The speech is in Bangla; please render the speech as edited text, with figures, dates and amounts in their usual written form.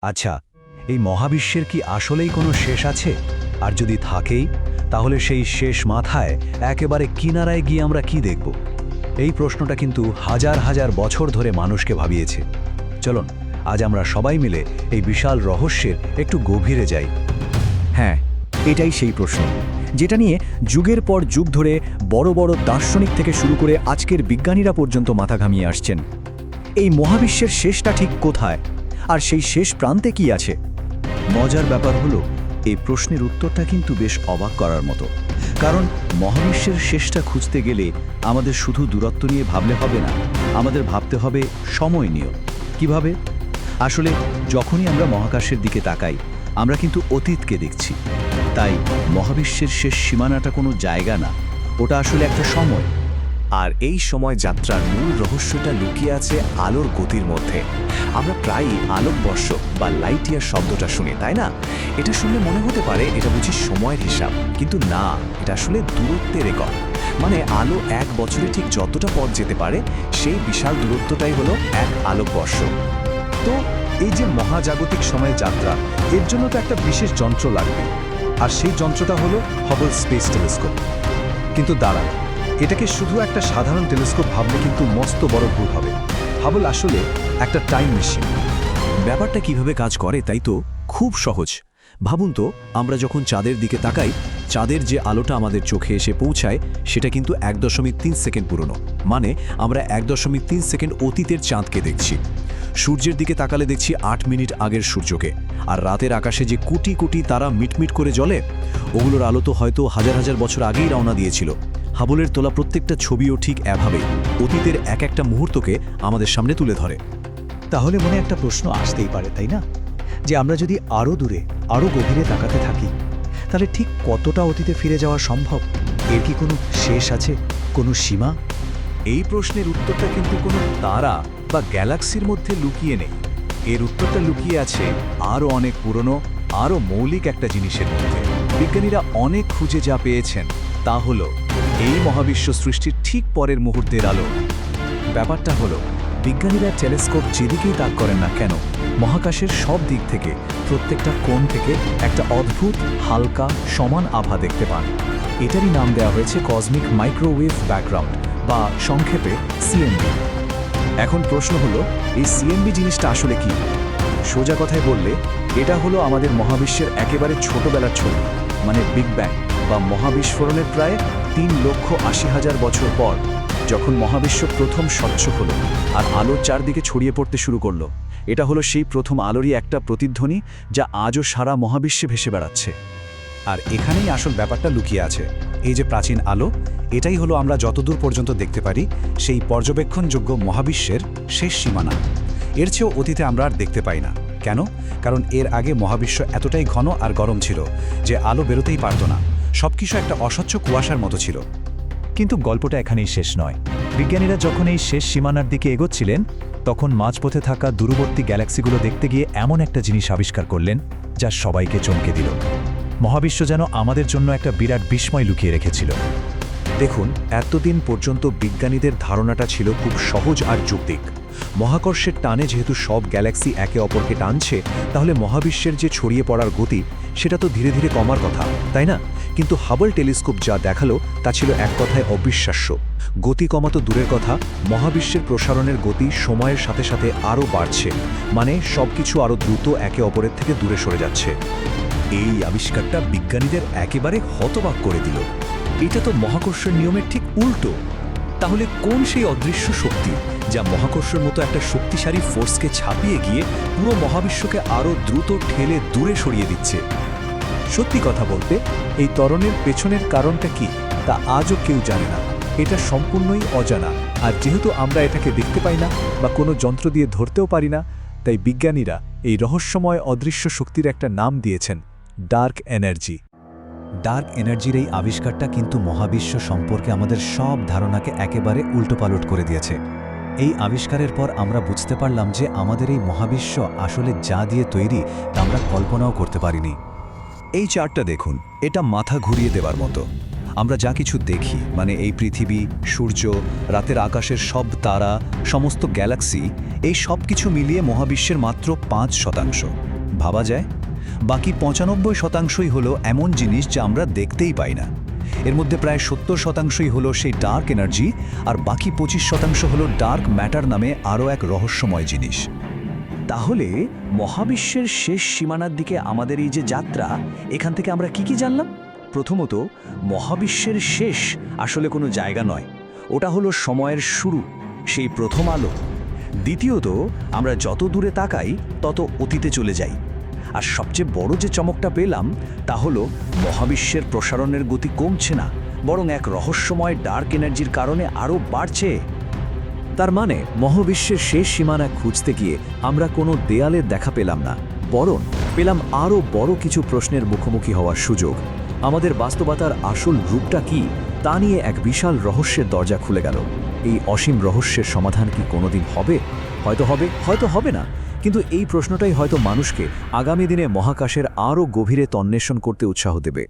আচ্ছা, এই মহাবিশ্বের কি আসলেই কোনো শেষ আছে? আর যদি থাকেই, তাহলে সেই শেষ মাথায় একেবারে কিনারায় গিয়ে আমরা কি দেখব? এই প্রশ্নটা কিন্তু হাজার হাজার বছর ধরে মানুষকে ভাবিয়েছে। চলুন, আজ আমরা সবাই মিলে এই বিশাল রহস্যের একটু গভীরে যাই। হ্যাঁ, এটাই সেই প্রশ্ন, যেটা নিয়ে যুগের পর যুগ ধরে বড় বড় দার্শনিক থেকে শুরু করে আজকের বিজ্ঞানীরা পর্যন্ত মাথা ঘামিয়ে আসছেন। এই মহাবিশ্বের শেষটা ঠিক কোথায়, আর সেই শেষ প্রান্তে কি আছে? মজার ব্যাপার হলো, এই প্রশ্নের উত্তরটা কিন্তু বেশ অবাক করার মতো। কারণ মহাবিশ্বের শেষটা খুঁজতে গেলে আমাদের শুধু দূরত্ব নিয়ে ভাবলে হবে না, আমাদের ভাবতে হবে সময় নিয়েও। কিভাবে? আসলে যখনই আমরা মহাকাশের দিকে তাকাই, আমরা কিন্তু অতীতকে দেখছি। তাই মহাবিশ্বের শেষ সীমানাটা কোনো জায়গা না, ওটা আসলে একটা সময়। আর এই সময় যাত্রার মূল রহস্যটা লুকিয়ে আছে আলোর গতির মধ্যে। আমরা প্রায়ই আলোকবর্ষ বা লাইট ইয়ার শব্দটা শুনি, তাই না? এটা শুনলে মনে হতে পারে এটা বুঝি সময়ের হিসাব, কিন্তু না, এটা আসলে দূরত্বের একক। মানে আলো এক বছরে ঠিক যতটা পথ যেতে পারে, সেই বিশাল দূরত্বটাই হলো এক আলোকবর্ষ। তো এই যে মহাজাগতিক সময়ে যাত্রা, এর জন্য তো একটা বিশেষ যন্ত্র লাগবে, আর সেই যন্ত্রটা হলো হাবল স্পেস টেলিস্কোপ। কিন্তু দাঁড়ান, এটাকে শুধু একটা সাধারণ টেলিস্কোপ ভাবলে কিন্তু মস্ত বড় ভুল হবে। হাবল আসলে একটা টাইম মেশিন। ব্যাপারটা কিভাবে কাজ করে তাই তো খুব সহজ। ভাবুন তো, আমরা যখন চাঁদের দিকে তাকাই, চাঁদের যে আলোটা আমাদের চোখে এসে পৌঁছায় সেটা কিন্তু 1.3 সেকেন্ড পুরনো। মানে আমরা 1.3 সেকেন্ড অতীতের চাঁদকে দেখছি। সূর্যের দিকে তাকালে দেখছি 8 মিনিট আগের সূর্যকে। আর রাতের আকাশে যে কোটি কোটি তারা মিটমিট করে জ্বলে, ওগুলোর আলো তো হয়তো হাজার হাজার বছর আগেই রওনা দিয়েছিল। হাবলের তোলা প্রত্যেকটা ছবিও ঠিক এভাবেই অতীতের এক একটা মুহূর্তকে আমাদের সামনে তুলে ধরে। তাহলে মনে একটা প্রশ্ন আসতেই পারে, তাই না? যে আমরা যদি আরও দূরে, আরও গভীরে তাকাতে থাকি, তাহলে ঠিক কতটা অতীতে ফিরে যাওয়া সম্ভব? এর কি কোনো শেষ আছে, কোনো সীমা? এই প্রশ্নের উত্তরটা কিন্তু কোনো তারা বা গ্যালাক্সির মধ্যে লুকিয়ে নেই। এর উত্তরটা লুকিয়ে আছে আরও অনেক পুরনো, আরও মৌলিক একটা জিনিসের মধ্যে। বিজ্ঞানীরা অনেক খুঁজে যা পেয়েছেন তা হলো এই মহাবিশ্ব সৃষ্টির ঠিক পরের মুহূর্তের আলো। ব্যাপারটা হলো, বিজ্ঞানীরা টেলিস্কোপ যেদিকেই তাক করেন না কেন, মহাকাশের সব দিক থেকে, প্রত্যেকটা কোণ থেকে একটা অদ্ভুত হালকা সমান আভা দেখতে পান। এটারই নাম দেওয়া হয়েছে কসমিক মাইক্রোওয়েভ ব্যাকগ্রাউন্ড, বা সংক্ষেপে সিএমবি। এখন প্রশ্ন হলো, এই সিএমবি জিনিসটা আসলে কি? সোজা কথায় বললে, এটা হলো আমাদের মহাবিশ্বের একেবারে ছোটবেলার ছবি, মানে বিগ ব্যাং বা মহাবিস্ফোরণের প্রায় 3,80,000 বছর পর, যখন মহাবিশ্ব প্রথম স্বচ্ছ হলো আর আলোর চারদিকে ছড়িয়ে পড়তে শুরু করলো। এটা হলো সেই প্রথম আলোরই একটা প্রতিধ্বনি, যা আজও সারা মহাবিশ্বে ভেসে বেড়াচ্ছে। আর এখানেই আসল ব্যাপারটা লুকিয়ে আছে। এই যে প্রাচীন আলো, এটাই হলো আমরা যতদূর পর্যন্ত দেখতে পারি সেই পর্যবেক্ষণযোগ্য মহাবিশ্বের শেষ সীমানা। এর চেয়েও অতীতে আমরা আর দেখতে পাই না। কেন? কারণ এর আগে মহাবিশ্ব এতটাই ঘন আর গরম ছিল যে আলো বেরোতেই পারত না। সবকিছু একটা অস্বচ্ছ কুয়াশার মতো ছিল। কিন্তু গল্পটা এখানেই শেষ নয়। বিজ্ঞানীরা যখন এই শেষ সীমানার দিকে এগোচ্ছিলেন, তখন মাঝপথে থাকা দূরবর্তী গ্যালাক্সিগুলো দেখতে গিয়ে এমন একটা জিনিস আবিষ্কার করলেন যা সবাইকে চমকে দিল। মহাবিশ্ব যেন আমাদের জন্য একটা বিরাট বিস্ময় লুকিয়ে রেখেছিল। দেখুন, এতদিন পর্যন্ত বিজ্ঞানীদের ধারণাটা ছিল খুব সহজ আর যৌক্তিক। মহাকর্ষের টানে যেহেতু সব গ্যালাক্সি একে অপরকে টানছে, তাহলে মহাবিশ্বের যে ছড়িয়ে পড়ার গতি, সেটা তো ধীরে ধীরে কমার কথা, তাই না? কিন্তু হাবল টেলিস্কোপ যা দেখালো তা ছিল এক কথায় অবিশ্বাস্য। গতি কমা তো দূরের কথা, মহাবিশ্বের প্রসারণের গতি সময়ের সাথে সাথে আরও বাড়ছে। মানে সবকিছু আরও দ্রুত একে অপরের থেকে দূরে সরে যাচ্ছে। এই আবিষ্কারটা বিজ্ঞানীদের একেবারে হতবাক করে দিল। এটা তো মহাকর্ষের নিয়মের ঠিক উল্টো। তাহলে কোন সেই অদৃশ্য শক্তি যা মহাকর্ষের মতো একটা শক্তিশালী ফোর্সকে ছাপিয়ে গিয়ে পুরো মহাবিশ্বকে আরও দ্রুত ঠেলে দূরে সরিয়ে দিচ্ছে? সত্যি কথা বলতে, এই ত্বরণের পেছনের কারণটা কি তা আজও কেউ জানে না। এটা সম্পূর্ণই অজানা। আর যেহেতু আমরা এটাকে দেখতে পাই না বা কোনো যন্ত্র দিয়ে ধরতেও পারি না, তাই বিজ্ঞানীরা এই রহস্যময় অদৃশ্য শক্তির একটা নাম দিয়েছেন, ডার্ক এনার্জি। ডার্ক এনার্জির এই আবিষ্কারটা কিন্তু মহাবিশ্ব সম্পর্কে আমাদের সব ধারণাকে একেবারে উল্টোপালট করে দিয়েছে। এই আবিষ্কারের পর আমরা বুঝতে পারলাম যে আমাদের এই মহাবিশ্ব আসলে যা দিয়ে তৈরি তা আমরা কল্পনাও করতে পারিনি। এই চার্টটা দেখুন, এটা মাথা ঘুরিয়ে দেওয়ার মতো। আমরা যা কিছু দেখি মানে এই পৃথিবী, সূর্য, রাতের আকাশের সব তারা, সমস্ত গ্যালাক্সি, এই সব কিছু মিলিয়ে মহাবিশ্বের মাত্র 5%। ভাবা যায়? বাকি 95%ই হলো এমন জিনিস যা আমরা দেখতেই পাই না। এর মধ্যে প্রায় 70%ই হলো সেই ডার্ক এনার্জি, আর বাকি 25% হলো ডার্ক ম্যাটার নামে আরও এক রহস্যময় জিনিস। তাহলে মহাবিশ্বের শেষ সীমানার দিকে আমাদের এই যে যাত্রা, এখান থেকে আমরা কি জানলাম? প্রথমত, মহাবিশ্বের শেষ আসলে কোনো জায়গা নয়, ওটা হলো সময়ের শুরু, সেই প্রথম আলো। দ্বিতীয়ত, আমরা যত দূরে তাকাই তত অতীতে চলে যাই। আর সবচেয়ে বড় যে চমকটা পেলাম তা হলো মহাবিশ্বের প্রসারণের গতি কমছে না, বরং এক রহস্যময় ডার্ক এনার্জির কারণে আরও বাড়ছে। তার মানে মহাবিশ্বের শেষ সীমানা খুঁজতে গিয়ে আমরা কোনো দেয়ালের দেখা পেলাম না, বরং পেলাম আরও বড় কিছু প্রশ্নের মুখোমুখি হওয়ার সুযোগ। আমাদের বাস্তবতার আসল রূপটা কি তা নিয়ে এক বিশাল রহস্যের দরজা খুলে গেল। এই অসীম রহস্যের সমাধান কি কোনোদিন হবে? হয়তো হবে, হয়তো হবে না, কিন্তু এই প্রশ্নটাই হয়তো মানুষকে আগামী দিনে মহাকাশের আরও গভীরে তন্বেষণ করতে উৎসাহ দেবে।